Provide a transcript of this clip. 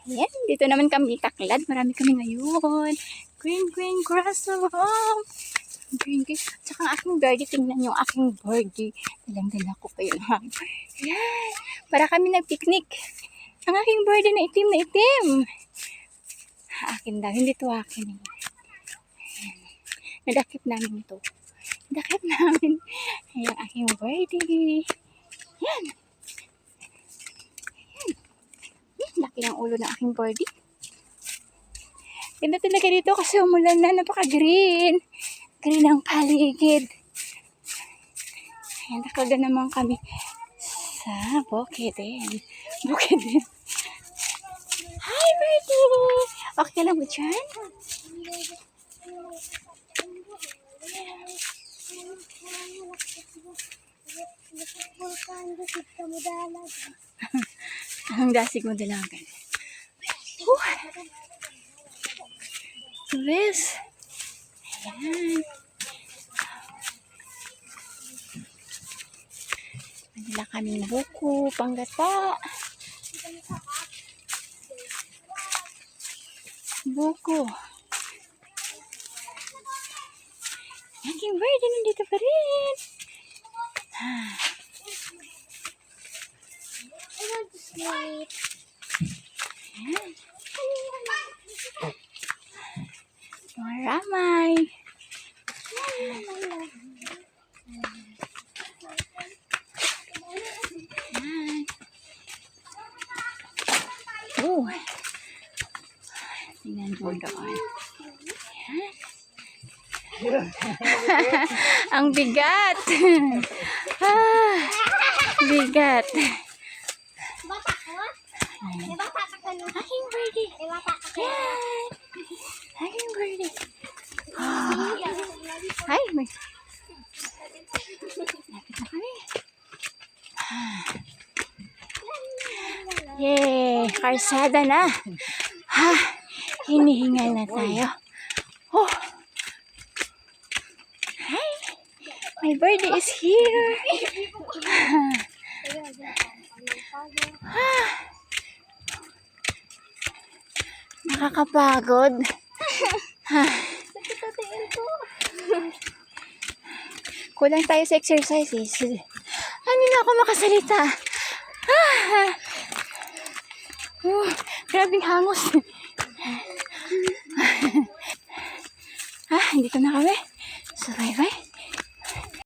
Ayan, dito naman kami taklad. Marami kami ngayon. Green grass of home. Green. Tsaka ang aking birdie. Tingnan yung aking birdie. Dalang-dala ko pa yun. Ayan. Para kami nag-picnic. Ang aking birdie na itim na itim. Akin daw. Hindi to akin. Ayan. Nadakip namin to. Nadakip namin. Ayan, aking birdie. Ayan. Laki ng ulo ng aking birdie. Ganda talaga dito kasi umulan na. Napaka-green. Green ang paligid. Ayan, nakaga naman kami sa Bukidnon. Bukidnon. Hi, birdie! Okay ka lang ba dyan? Ang dasig mo dalagan. Yes. Ayan. Manila kaming buko, panggata. Buko. Aking birdie nandito pa rin. I want to sleep. Ayan. Maramay. Ayan. Oh. Tingnan mo doon. Ayan. Ang bigat. Bigat. Bata ko? May bata ka no? Aking birdie. May bata ka. Ayan. Aking birdie. Ay, may... Lapit na kami. Yay! Karsada na. Ha! Hinihingal na tayo. Oh! Hi! My birdie is here. Nakakapagod. Kulang tayo sa exercises. Hindi na ako makasalita. Grabing hangos. Dito na kami. So, bye-bye.